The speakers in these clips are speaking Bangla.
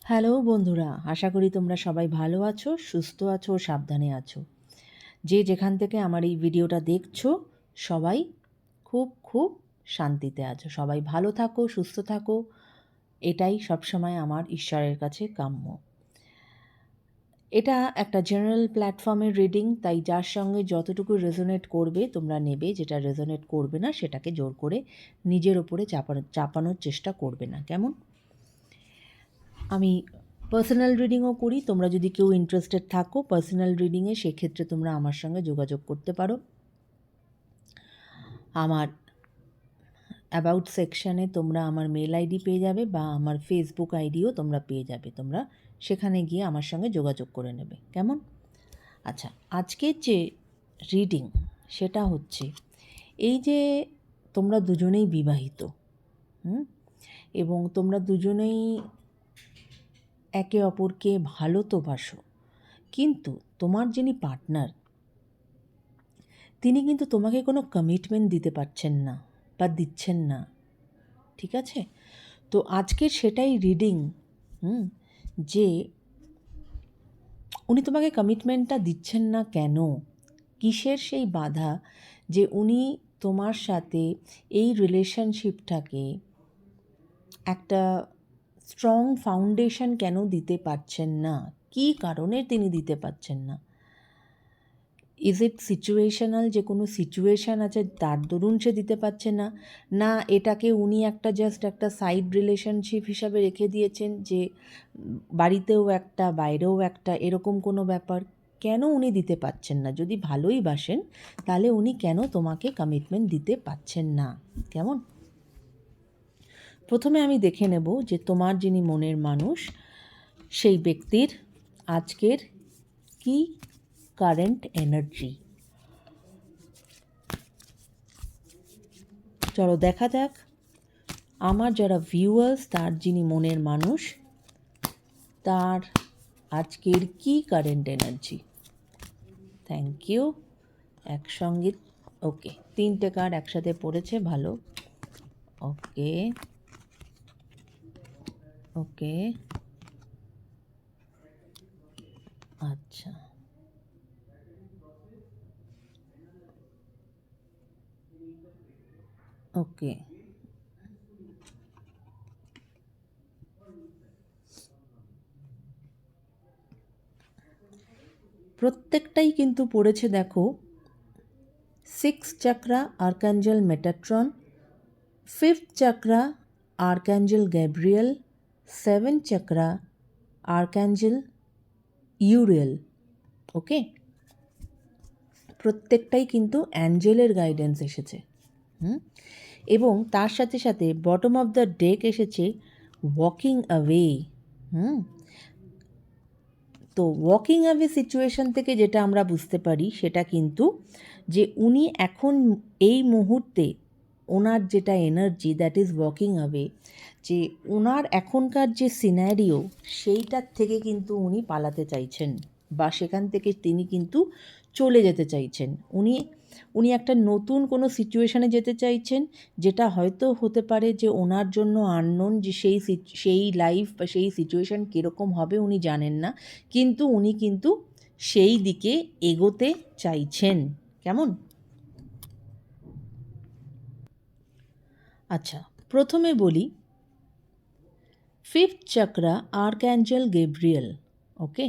হ্যালো বন্ধুরা, আশা করি তোমরা সবাই ভালো আছো, সুস্থ আছো, সাবধানে আছো। যে যেখান থেকে আমার এই ভিডিওটা দেখছো, সবাই খুব খুব শান্তিতে আছো। সবাই ভালো থাকো, সুস্থ থাকো, এটাই সবসময় আমার ঈশ্বরের কাছে কাম্য। এটা একটা জেনারেল প্ল্যাটফর্মের রিডিং, তাই যার সঙ্গে যতটুকু রেজোনেট করবে তোমরা নেবে, যেটা রেজোনেট করবে না সেটাকে জোর করে নিজের ওপরে চাপানোর চেষ্টা করবে না, কেমন? আমি পার্সোনাল রিডিংও করি। তোমরা যদি কেউ ইন্টারেস্টেড থাকো পার্সোনাল রিডিংয়ে, সেক্ষেত্রে তোমরা আমার সঙ্গে যোগাযোগ করতে পারো। আমার অ্যাবাউট সেকশানে তোমরা আমার মেল আইডি পেয়ে যাবে, বা আমার ফেসবুক আইডিও তোমরা পেয়ে যাবে। তোমরা সেখানে গিয়ে আমার সঙ্গে যোগাযোগ করে নেবে, কেমন? আচ্ছা, আজকের যে রিডিং সেটা হচ্ছে এই যে তোমরা দুজনেই বিবাহিত, এবং তোমরা দুজনেই একে অপরকে ভালো তো বাসো, কিন্তু তোমার যিনি পার্টনার তিনি কিন্তু তোমাকে কোনো কমিটমেন্ট দিতে পারছেন না বা দিচ্ছেন না, ঠিক আছে? তো আজকের সেটাই রিডিং, যে উনি তোমাকে কমিটমেন্টটা দিচ্ছেন না কেন, কিসের সেই বাধা যে উনি তোমার সাথে এই রিলেশনশিপটাকে একটা স্ট্রং ফাউন্ডেশন কেন দিতে পারছেন না, কী কারণে তিনি দিতে পারছেন না? ইজ ইট সিচুয়েশনাল, যে কোনো সিচুয়েশান আছে তার দরুন সে দিতে পারছে না, না এটাকে উনি একটা জাস্ট একটা সাইড রিলেশনশিপ হিসাবে রেখে দিয়েছেন, যে বাড়িতেও একটা বাইরেও একটা, এরকম কোনো ব্যাপার? কেন উনি দিতে পারছেন না? যদি ভালোই বাসেন তাহলে উনি কেন তোমাকে কমিটমেন্ট দিতে পারছেন না, কেমন? প্রথমে আমি দেখে নেব যে তোমার যিনি মনের মানুষ সেই ব্যক্তির আজকের কি কারেন্ট এনার্জি। চলো দেখা যাক আমার যারা ভিউয়ার্স, তার যিনি মনের মানুষ তার আজকের কি কারেন্ট এনার্জি। Thank you. একসঙ্গে ওকে, 3টে কার্ড একসাথে পড়েছে, ভালো। ওকে ওকে, আচ্ছা, ওকে। প্রত্যেকটাই কিন্তু পড়েছে, দেখো, 6th চাকরা archangel Metatron, 5th চাকরা archangel Gabriel, 7th চাকরা archangel Uriel. ওকে, প্রত্যেকটাই কিন্তু অ্যাঞ্জেলের গাইডেন্স এসেছে। এবং তার সাথে সাথে বটম অফ দ্য ডেক এসেছে ওয়াকিং অ্যাওয়ে। তো ওয়াকিং অ্যাওয়ে সিচুয়েশন থেকে যেটা আমরা বুঝতে পারি সেটা কিন্তু যে উনি এখন এই মুহূর্তে ওনার যেটা energy, that is walking away, যে ওনার এখনকার যে সিনারিও সেইটার থেকে কিন্তু উনি পালাতে চাইছেন, বা সেখান থেকে তিনি কিন্তু চলে যেতে চাইছেন। উনি একটা নতুন কোনো সিচুয়েশানে যেতে চাইছেন, যেটা হয়তো হতে পারে যে ওনার জন্য আননোন, যে সেই লাইফ বা সেই সিচুয়েশান কীরকম হবে উনি জানেন না, কিন্তু উনি কিন্তু সেই দিকে এগোতে চাইছেন, কেমন? আচ্ছা, প্রথমে বলি 5th চাকরা আর্কঅ্যাঞ্জেল গ্যাব্রিয়েল। ওকে,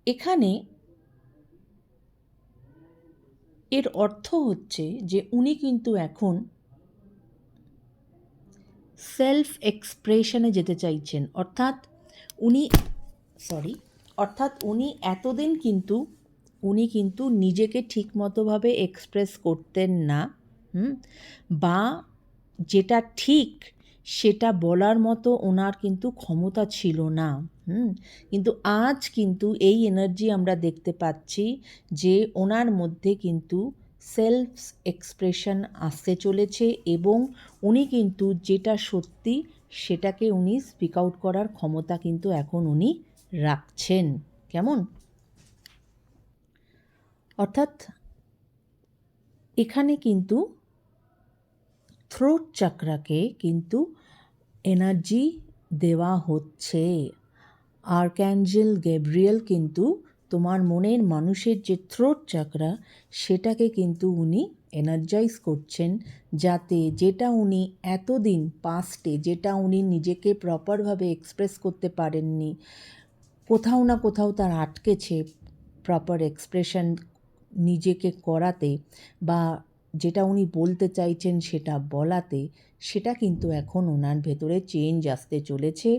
এখানে এর অর্থ হচ্ছে যে উনি কিন্তু এখন সেলফ এক্সপ্রেশনে যেতে চাইছেন, অর্থাৎ উনি এতদিন কিন্তু নিজেকে ঠিকমতোভাবে এক্সপ্রেস করতেন না, বা যেটা ঠিক সেটা বলার মতো ওনার কিন্তু ক্ষমতা ছিল না। কিন্তু আজ কিন্তু এই এনার্জি আমরা দেখতে পাচ্ছি যে ওনার মধ্যে কিন্তু সেলফ এক্সপ্রেশন আসতে চলেছে, এবং উনি কিন্তু যেটা সত্যি সেটাকে উনি স্পিক আউট করার ক্ষমতা কিন্তু এখন উনি রাখছেন, কেমন? অর্থাৎ এখানে কিন্তু থ্রোট চাকরাকে কিন্তু এনার্জি দেওয়া হচ্ছে। আর্ক্যাঞ্জেল গ্যাব্রিয়েল কিন্তু তোমার মনের মানুষের যে থ্রোট চাকরা সেটাকে কিন্তু উনি এনার্জাইজ করছেন, যাতে যেটা উনি এতদিন পাস্টে যেটা উনি নিজেকে প্রপারভাবে এক্সপ্রেস করতে পারেননি, কোথাও না কোথাও তার আটকেছে প্রপার এক্সপ্রেশন নিজেকে করাতে, বা যেটা উনি বলতে চাইছেন সেটা বলাতে, সেটা কিন্তু এখন ওনার ভেতরে চেঞ্জ আসতে চলেছে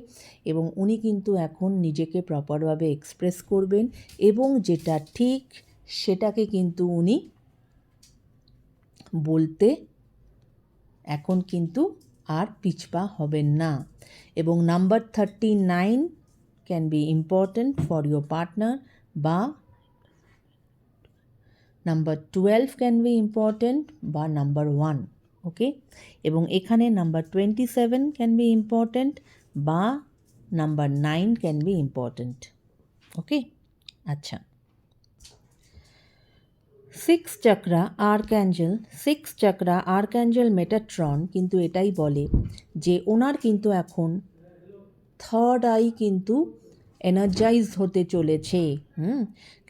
এবং উনি কিন্তু এখন নিজেকে প্রপারভাবে এক্সপ্রেস করবেন এবং যেটা ঠিক সেটাকে কিন্তু উনি বলতে এখন কিন্তু আর পিছপা হবেন না। এবং number 39 can be important for your partner, বা নাম্বার 12 ক্যান বি ইম্পর্ট্যান্ট, বা নাম্বার 1, ওকে। এবং এখানে নাম্বার 27 ক্যান বি ইম্পর্ট্যান্ট, বা নাম্বার 9 ক্যান বি ইম্পর্ট্যান্ট, ওকে। আচ্ছা, 6 চাকরা আর্ক্যাঞ্জেল মেটাট্রন কিন্তু এটাই বলে যে ওনার কিন্তু এখন থার্ড আই কিন্তু এনার্জাইজড হতে চলেছে।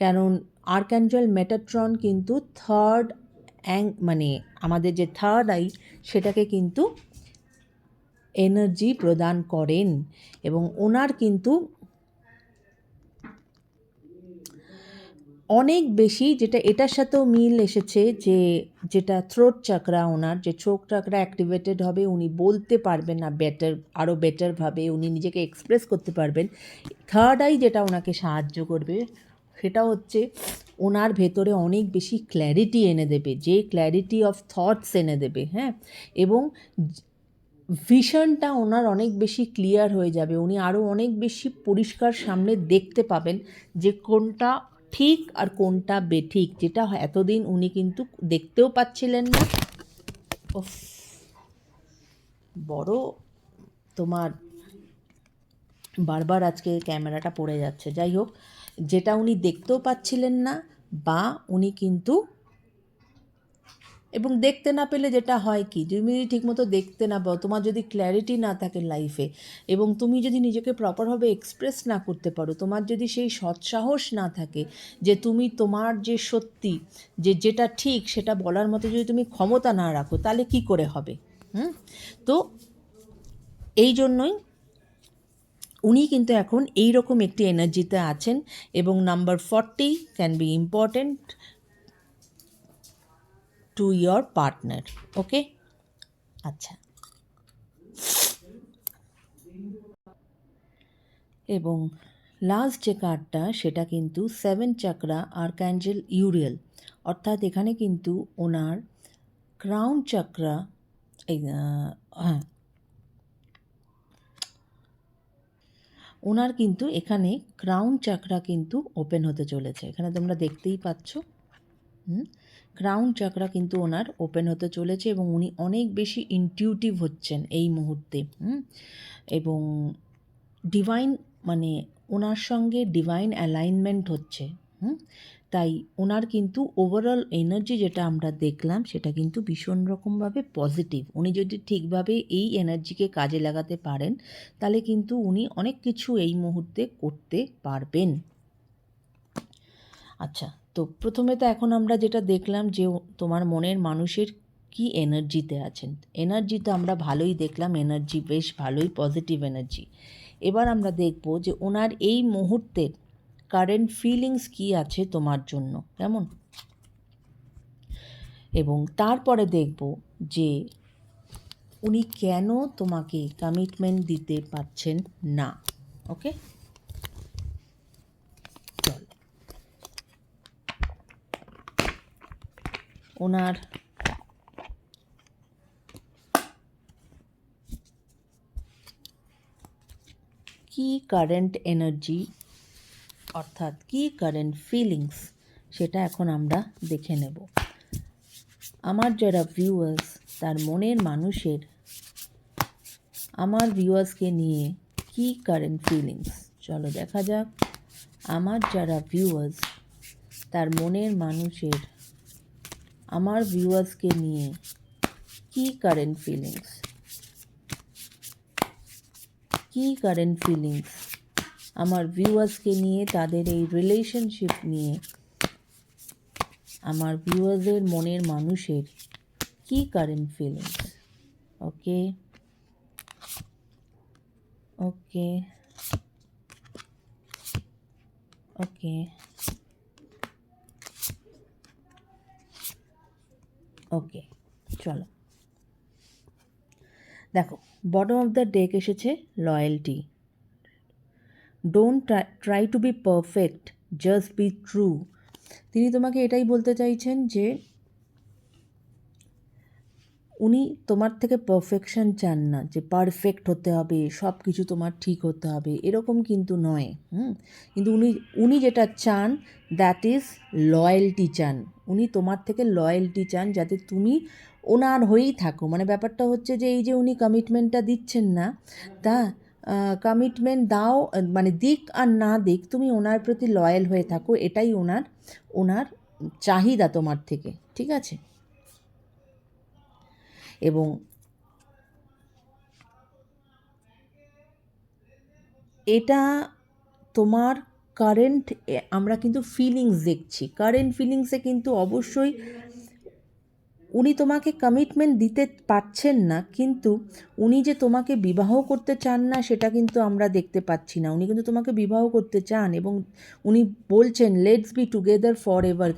কারণ আর্ক্যাঞ্জেল মেটাট্রন কিন্তু থার্ড মানে আমাদের যে থার্ড আই সেটাকে কিন্তু এনার্জি প্রদান করেন এবং ওনার কিন্তু অনেক বেশি, যেটা এটার সাথেও মিল এসেছে, যে যেটা থ্রোট চাকরা, ওনার যে থ্রোট চাকরা অ্যাক্টিভেটেড হবে, উনি বলতে পারবেন না আরও বেটারভাবে, উনি নিজেকে এক্সপ্রেস করতে পারবেন। থার্ড আই যেটা ওনাকে সাহায্য করবে সেটা হচ্ছে ওনার ভেতরে অনেক বেশি ক্ল্যারিটি এনে দেবে, যে ক্ল্যারিটি অফ থটস এনে দেবে, হ্যাঁ। এবং ভিশনটা ওনার অনেক বেশি ক্লিয়ার হয়ে যাবে, উনি আরও অনেক বেশি পরিষ্কার সামনে দেখতে পাবেন যে কোনটা ঠিক আর কোনটা বেঠিক, যেটা এতদিন উনি কিন্তু দেখতেও পাচ্ছিলেন না। বড় তোমার বারবার আজকে ক্যামেরাটা পড়ে যাচ্ছে, যাই হোক, যেটা উনি দেখতেও পাচ্ছিলেন না, বা উনি কিন্তু, এবং দেখতে না পেলে যেটা হয় কি, তুমি ঠিকমতো দেখতে না পাও, তোমার যদি ক্ল্যারিটি না থাকে লাইফে, এবং তুমি যদি নিজেকে প্রপারভাবে এক্সপ্রেস না করতে পারো, তোমার যদি সেই সৎসাহস না থাকে যে তুমি তোমার যে সত্যি, যেটা ঠিক সেটা বলার মতো যদি তুমি ক্ষমতা না রাখো, তাহলে কি করে হবে? তো এই জন্যই উনি কিন্তু এখন এই রকম একটি এনার্জিতে আছেন। এবং number 40 can be important to your partner, okay. আচ্ছা, এবং লাস্ট যে কার্ডটা সেটা কিন্তু 7 চাকরা আর্ক্যাঞ্জেল ইউরিয়েল, অর্থাৎ এখানে কিন্তু ওনার ক্রাউন চাকরা, হ্যাঁ, ওনার কিন্তু এখানে ক্রাউন চাকরা কিন্তু ওপেন হতে চলেছে, এখানে তোমরা দেখতেই পাচ্ছ। ক্রাউন চাকরা কিন্তু ওনার ওপেন হতে চলেছে এবং উনি অনেক বেশি ইনটিউটিভ হচ্ছেন এই মুহূর্তে। এবং ডিভাইন, মানে ওনার সঙ্গে ডিভাইন অ্যালাইনমেন্ট হচ্ছে। তাই ওনার কিন্তু ওভারঅল এনার্জি যেটা আমরা দেখলাম সেটা কিন্তু ভীষণ রকমভাবে পজিটিভ। উনি যদি ঠিকভাবে এই এনার্জিকে কাজে লাগাতে পারেন তাহলে কিন্তু উনি অনেক কিছু এই মুহূর্তে করতে পারবেন। আচ্ছা, তো প্রথমে তো এখন আমরা যেটা দেখলাম যে তোমার মনের মানুষের কি এনার্জিতে আছেন, এনার্জি তো আমরা ভালোই দেখলাম, এনার্জি বেশ ভালোই পজিটিভ এনার্জি। এবার আমরা দেখব যে ওনার এই মুহূর্তের কারেন্ট ফিলিংস কি আছে তোমার জন্য, কেমন। এবং তারপরে দেখব যে উনি কেন তোমাকে কমিটমেন্ট দিতে পারছেন না, ওকে। চল, ওনার কি কারেন্ট এনার্জি, অর্থাৎ কি কারেন্ট ফিলিংস, সেটা এখন আমরা দেখে নেব। আমার যারা ভিউয়ার্স, তার মনের মানুষের আমার ভিউয়ার্সকে নিয়ে কি কারেন্ট ফিলিংস, চলো দেখা যাক। আমার যারা ভিউয়ার্স, তার মনের মানুষের আমার ভিউয়ার্সকে নিয়ে কি কারেন্ট ফিলিংস, কী কারেন্ট ফিলিংস আমার ভিউয়ার্সকে নিয়ে, তাদের এই রিলেশনশিপ নিয়ে, আমার ভিউয়ার্সের মনের মানুষের কী কারেন্ট ফিলিংস? ওকে, ওকে, ওকে, ওকে, চলো দেখো, বটম অফ দ্য ডেক এসেছে loyalty. Don't try to be perfect, just be true. তিনি তোমাকে এটাই বলতে চাইছেন যে উনি তোমার থেকে পারফেকশন চান না, যে পারফেক্ট হতে হবে, সব কিছু তোমার ঠিক হতে হবে, এরকম কিন্তু নয়। কিন্তু উনি যেটা চান, দ্যাট ইজ লয়্যালটি চান। উনি তোমার থেকে লয়্যালটি চান, যাতে তুমি ওনার হয়েই থাকো। মানে ব্যাপারটা হচ্ছে যে এই যে উনি কমিটমেন্টটা দিচ্ছেন না, তা কমিটমেন্ট দাও, মানে দিক আর না দিক, তুমি ওনার প্রতি লয়াল হয়ে থাকো, এটাই ওনার চাহিদা তোমার থেকে, ঠিক আছে? এবং এটা তোমার কারেন্ট, আমরা কিন্তু ফিলিংস দেখছি, কারেন্ট ফিলিংসে কিন্তু অবশ্যই উনি তোমাকে কমিটমেন্ট দিতে পারছেন না, কিন্তু উনি যে তোমাকে বিবাহ করতে চান না সেটা কিন্তু আমরা দেখতে পাচ্ছি না। উনি কিন্তু তোমাকে বিবাহ করতে চান, এবং উনি বলছেন let's be together for ever.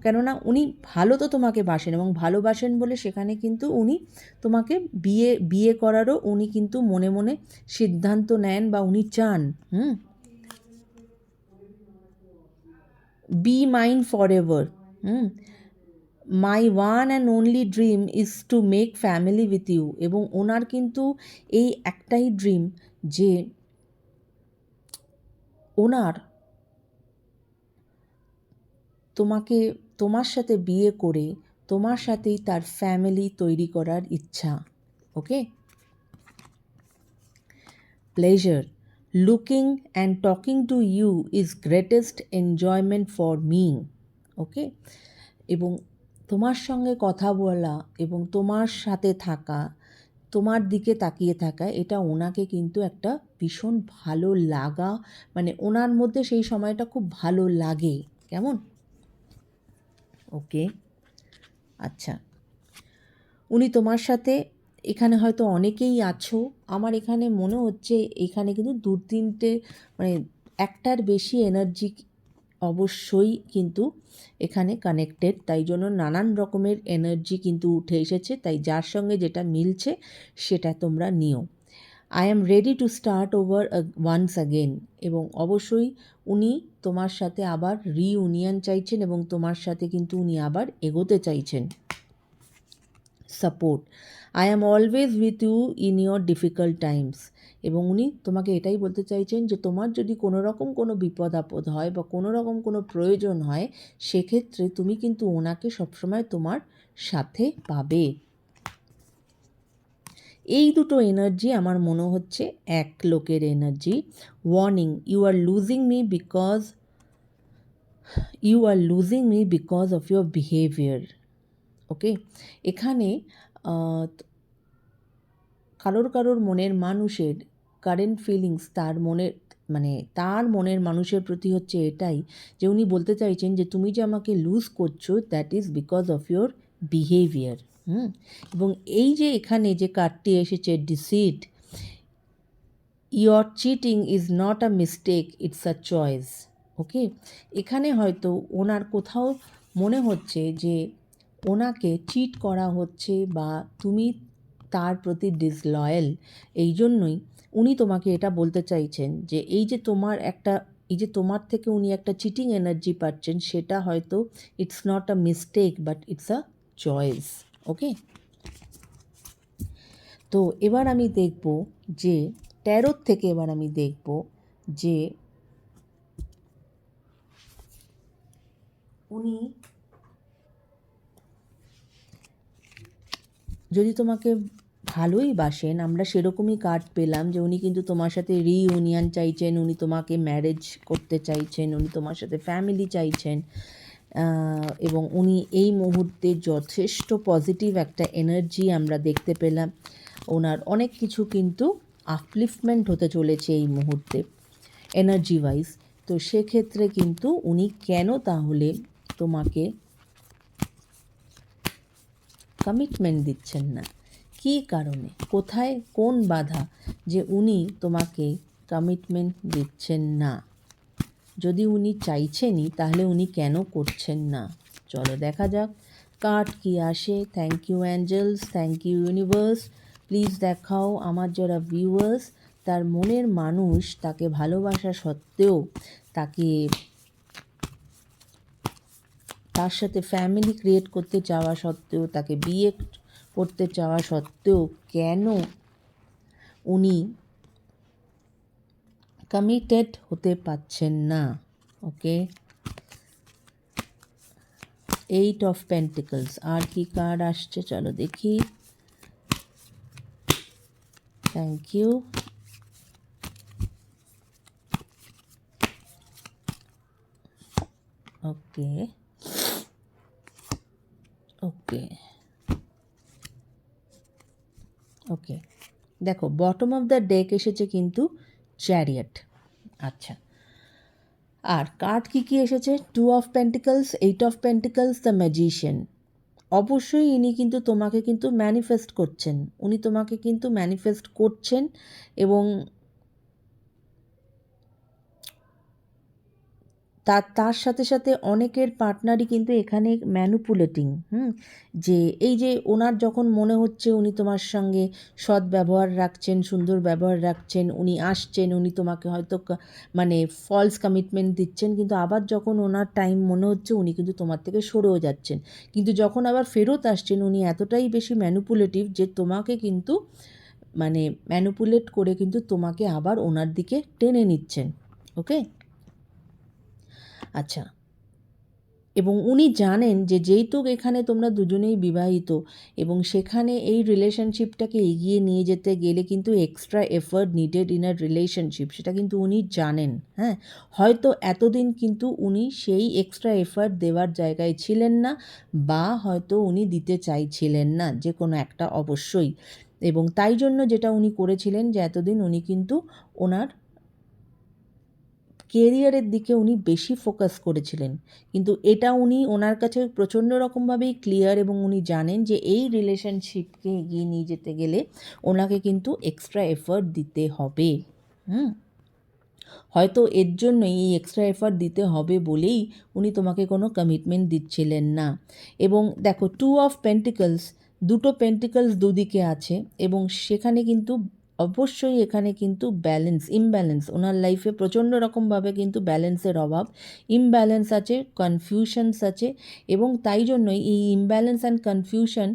কেননা উনি ভালো তো তোমাকে বাসেন, এবং ভালোবাসেন বলে সেখানে কিন্তু উনি তোমাকে বিয়ে করারও উনি কিন্তু মনে মনে সিদ্ধান্ত নেন, বা উনি চান। Be mine forever. My one and only dream is to make family with you. এবং ওনার কিন্তু এই একটাই ড্রিম, যে ওনার তোমার সাথে বিয়ে করে তোমার সাথেই তার ফ্যামিলি তৈরি করার ইচ্ছা। Okay, pleasure looking and talking to you is greatest enjoyment for me. Okay, এবং তোমার সঙ্গে কথা বলা এবং তোমার সাথে থাকা, তোমার দিকে তাকিয়ে থাকা, এটা ওনাকে কিন্তু একটা ভীষণ ভালো লাগা, মানে ওনার মধ্যে সেই সময়টা খুব ভালো লাগে। কেমন? ওকে, আচ্ছা, উনি তোমার সাথে, এখানে হয়তো অনেকেই আছো, আমার এখানে মনে হচ্ছে এখানে কিন্তু দু তিনটে, মানে একটার বেশি এনার্জি অবশ্যই কিন্তু এখানে কানেক্টেড, তাই জন্য নানান রকমের এনার্জি কিন্তু উঠে এসেছে, তাই যার সঙ্গে যেটা মিলছে সেটা তোমরা নিও। I am ready to start over once again. এবং অবশ্যই উনি তোমার সাথে আবার রিইউনিয়ন চাইছেন, এবং তোমার সাথে কিন্তু উনি আবার এগোতে চাইছেন। Support, I am always with you in your difficult times. এবং উনি তোমাকে এটাই বলতে চাইছেন যে তোমার যদি কোনো রকম কোনো বিপদ আপদ হয়, বা কোনো রকম কোনো প্রয়োজন হয়, সেক্ষেত্রে তুমি কিন্তু ওনাকে সবসময় তোমার সাথে পাবে। এই দুটো এনার্জি আমার মনে হচ্ছে এক লোকের energy. Warning, you are losing me because of your behaviour. Okay, এখানে কারোর মনের মানুষের কারেন্ট ফিলিংস, তার মনের মানুষের প্রতি হচ্ছে এটাই, যে উনি বলতে চাইছেন যে তুমি যে আমাকে লুজ করছো, that is because of your behaviour. এবং এই যে এখানে যে কার্ডটি এসেছে deceit, your cheating is not a mistake, it's a choice. Okay, এখানে হয়তো ওনার কোথাও মনে হচ্ছে যে ওনাকে চিট করা হচ্ছে, বা তুমি তার প্রতি ডিসলয়াল। এই জন্যই উনি তোমাকে এটা বলতে চাইছেন যে এই যে তোমার থেকে উনি একটা চিটিং এনার্জি পাচ্ছেন, সেটা হয়তো it's not a mistake, but it's a choice. Okay, তো এবার আমি দেখব যে ট্যারোর থেকে এবার আমি দেখব যে উনি যদি তোমাকে ভালোই বাসেন, আমরা সেরকমই কার্ড পেলাম যে উনি কিন্তু তোমার সাথে রিইউনিয়ন চাইছেন, উনি তোমাকে ম্যারেজ করতে চাইছেন, উনি তোমার সাথে ফ্যামিলি চাইছেন, এবং উনি এই মুহূর্তে যথেষ্ট পজিটিভ একটা এনার্জি আমরা দেখতে পেলাম। ওনার অনেক কিছু কিন্তু আপলিফটমেন্ট হতে চলেছে এই মুহূর্তে এনার্জি ওয়াইজ। তো সেক্ষেত্রে কিন্তু উনি কেন তাহলে তোমাকে কমিটমেন্ট দিচ্ছেন না? কী কারণে, কোথায়, কোন বাধা যে উনি তোমাকে কমিটমেন্ট দিচ্ছেন না? যদি উনি চাইছেনই তাহলে উনি কেন করছেন না? চলো দেখা যাক কার্ড কি আসে। Thank you angels, thank you universe. Please দেখাও আমার যারা ভিউয়ার্স, তার মনের মানুষ তাকে ভালোবাসা সত্ত্বেও, তাকে তার সাথে ফ্যামিলি ক্রিয়েট করতে চাওয়া সত্ত্বেও, তাকে বিয়ে করতে চাওয়া সত্ত্বেও কেন উনি কমিটেড হতে পারছেন না? ওকে, 8 অফ পেন্টিকলস। আর কি কার্ড আসছে চলো দেখি। Thank you. ওকে ওকে ওকে, দেখো বটম অফ দ্য ডেক এসেছে কিন্তু চ্যারিয়ট। আচ্ছা, আর কার্ড কী কী এসেছে? 2 of pentacles, 8 of pentacles, the magician. অবশ্যই ইনি কিন্তু তোমাকে কিন্তু ম্যানিফেস্ট করছেন, উনি তোমাকে কিন্তু ম্যানিফেস্ট করছেন। এবং তার সাথে সাথে অনেকের পার্টনারই কিন্তু এখানে ম্যানুপুলেটিং। যে এই যে ওনার যখন মনে হচ্ছে উনি তোমার সঙ্গে সৎ ব্যবহার রাখছেন, সুন্দর ব্যবহার রাখছেন, উনি আসছেন, উনি তোমাকে হয়তো মানে ফলস কমিটমেন্ট দিচ্ছেন, কিন্তু আবার যখন ওনার টাইম মনে হচ্ছে উনি কিন্তু তোমার থেকে সরেও যাচ্ছেন। কিন্তু যখন আবার ফেরত আসছেন উনি এতটাই বেশি ম্যানুপুলেটিভ যে তোমাকে কিন্তু মানে ম্যানুপুলেট করে কিন্তু তোমাকে আবার ওনার দিকে টেনে নিচ্ছেন। ওকে, আচ্ছা, এবং উনি জানেন যে যেহেতু এখানে তোমরা দুজনেই বিবাহিত এবং সেখানে এই রিলেশনশিপটাকে এগিয়ে নিয়ে যেতে গেলে কিন্তু extra effort needed in a relationship, সেটা কিন্তু উনি জানেন। হ্যাঁ, হয়তো এতদিন কিন্তু উনি সেই এক্সট্রা এফর্ট দেওয়ার জায়গায় ছিলেন না, বা হয়তো উনি দিতে চাইছিলেন না, যে কোনো একটা অবশ্যই। এবং তাই জন্য যেটা উনি করেছিলেন যে এতদিন উনি কিন্তু ওনার কেরিয়ারের দিকে উনি বেশি ফোকাস করেছিলেন। কিন্তু এটা উনি ওনার কাছে প্রচণ্ড রকমভাবেই ক্লিয়ার, এবং উনি জানেন যে এই রিলেশনশিপকে এগিয়ে নিয়ে যেতে গেলে ওনাকে কিন্তু এক্সট্রা এফর্ট দিতে হবে। হয়তো এর জন্যই এই এক্সট্রা এফর্ট দিতে হবে বলেই উনি তোমাকে কোনো কমিটমেন্ট দিচ্ছিলেন না। এবং দেখো 2 অফ পেন্টিকলস, দুটো পেন্টিকলস দুদিকে আছে, এবং সেখানে কিন্তু অবশ্যই এখানে কিন্তু ইমব্যালেন্স ওনার লাইফে প্রচণ্ড রকমভাবে কিন্তু ব্যালেন্সের অভাব, ইমব্যালেন্স আছে, কনফিউশনস আছে। এবং তাই জন্যই এই ইমব্যালেন্স অ্যান্ড কনফিউশন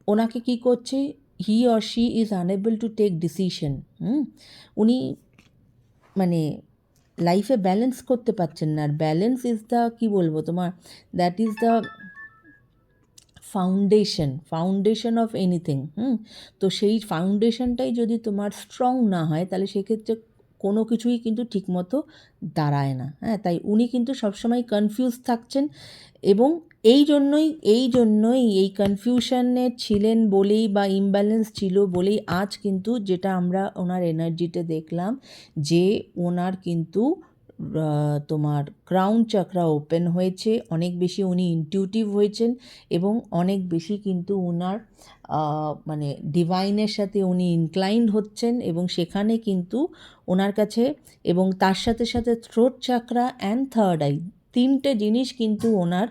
ওনাকে কী করছে, he or she is unable to take decision. উনি মানে লাইফে ব্যালেন্স করতে পারছেন না। আর ব্যালেন্স ইজ দ্য, কী বলবো তোমার, that is the foundation of anything. তো সেই ফাউন্ডেশনটাই যদি তোমার স্ট্রং না হয় তাহলে সেক্ষেত্রে কোনো কিছুই কিন্তু ঠিকমতো দাঁড়ায় না। তাই উনি কিন্তু সবসময় কনফিউজ থাকছেন, এবং এই জন্যই এই কনফিউশনে ছিলেন বলেই, বা ইমব্যালেন্স ছিল বলেই আজ কিন্তু যেটা আমরা ওনার এনার্জিতে দেখলাম যে ওনার কিন্তু তোমার ক্রাউন চাকরা ওপেন হয়েছে, অনেক বেশি উনি ইনটিউটিভ হয়েছেন, এবং অনেক বেশি কিন্তু ওনার মানে ডিভাইনের সাথে উনি ইনক্লাইন্ড হচ্ছেন। এবং সেখানে কিন্তু ওনার কাছে, এবং তার সাথে সাথে থ্রোট চাকরা অ্যান্ড থার্ড আই, তিনটে জিনিস কিন্তু ওনার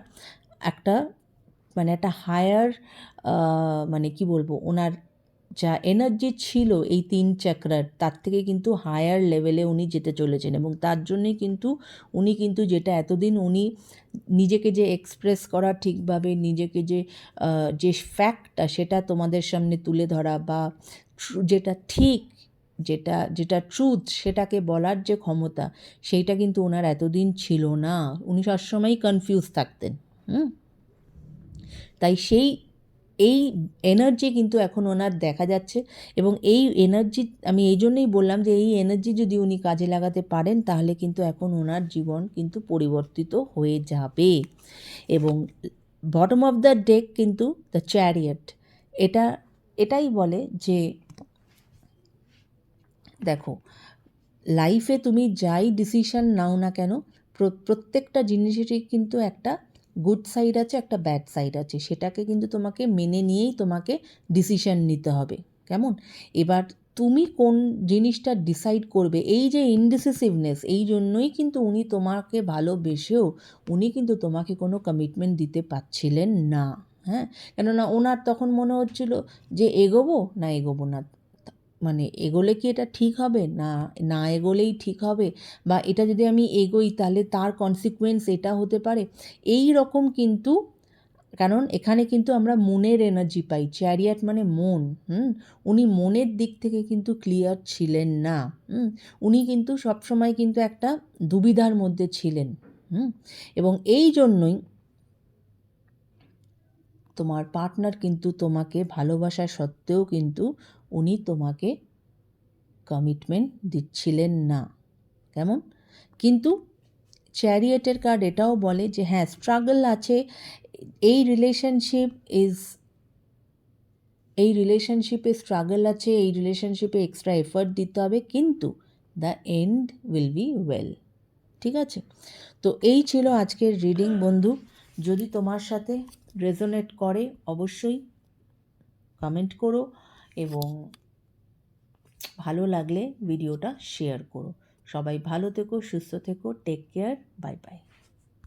একটা মানে একটা হায়ার মানে কি বলবো, ওনার যা এনার্জি ছিল এই 3 চাকরার, তার থেকে কিন্তু হায়ার লেভেলে উনি যেতে চলেছেন। এবং তার জন্যই কিন্তু উনি কিন্তু যেটা এতদিন উনি নিজেকে যে এক্সপ্রেস করা ঠিকভাবে, নিজেকে যে ফ্যাক্টটা সেটা তোমাদের সামনে তুলে ধরা, বা যেটা ঠিক, যেটা ট্রুথ সেটাকে বলার যে ক্ষমতা, সেইটা কিন্তু ওনার এতদিন ছিল না। উনি সবসময়ই কনফিউজ থাকতেন। তাই এই এনার্জি কিন্তু এখন ওনার দেখা যাচ্ছে। এবং এই এনার্জি আমি এই জন্যই বললাম যে এই এনার্জি যদি উনি কাজে লাগাতে পারেন তাহলে কিন্তু এখন ওনার জীবন কিন্তু পরিবর্তিত হয়ে যাবে। এবং বটম অফ দ্য ডেক কিন্তু দ্য চ্যারিয়ট, এটাই বলে যে দেখো, লাইফে তুমি যাই ডিসিশন নাও না কেন, প্রত্যেকটা জিনিসেরই কিন্তু একটা গুড সাইড আছে, একটা ব্যাড সাইড আছে। সেটাকে কিন্তু তোমাকে মেনে নিয়েই তোমাকে ডিসিশন নিতে হবে। কেমন? এবার তুমি কোন জিনিসটা ডিসাইড করবে, এই যে ইনডিসিসিভনেস, এই জন্যই কিন্তু উনি তোমাকে ভালোবেসেও উনি কিন্তু তোমাকে কোনো কমিটমেন্ট দিতে পারছিলেন না। হ্যাঁ, কেননা ওনার তখন মনে হচ্ছিল যে এগোবো না এগোবো না, মানে এগোলে কি এটা ঠিক হবে, না না এগোলেই ঠিক হবে, বা এটা যদি আমি এগোই তাহলে তার কনসিকুয়েন্স এটা হতে পারে, এই রকম কিন্তু। কারণ এখানে কিন্তু আমরা মনের এনার্জি পাই, চ্যারিয়াট মানে মন। উনি মনের দিক থেকে কিন্তু ক্লিয়ার ছিলেন না। উনি কিন্তু সবসময় কিন্তু একটা দুবিধার মধ্যে ছিলেন। এবং এই জন্যই তোমার পার্টনার কিন্তু তোমাকে ভালোবাসা সত্ত্বেও কিন্তু উনি তোমাকে কমিটমেন্ট দিচ্ছিলেন না। কেমন? কিন্তু চ্যারিয়েটের কার্ড এটাও বলে যে হ্যাঁ, স্ট্রাগল আছে, এই রিলেশনশিপে স্ট্রাগল আছে, এই রিলেশনশিপে এক্সট্রা এফর্ট দিতে হবে, কিন্তু the end will be well. ঠিক আছে? তো এই ছিল আজকের রিডিং বন্ধু। যদি তোমার সাথে রেজোনেট করে অবশ্যই কমেন্ট করো, এবং ভালো লাগলে ভিডিওটা শেয়ার করো। সবাই ভালো থেকো, সুস্থ থেকো, টেক কেয়ার, বাই বাই।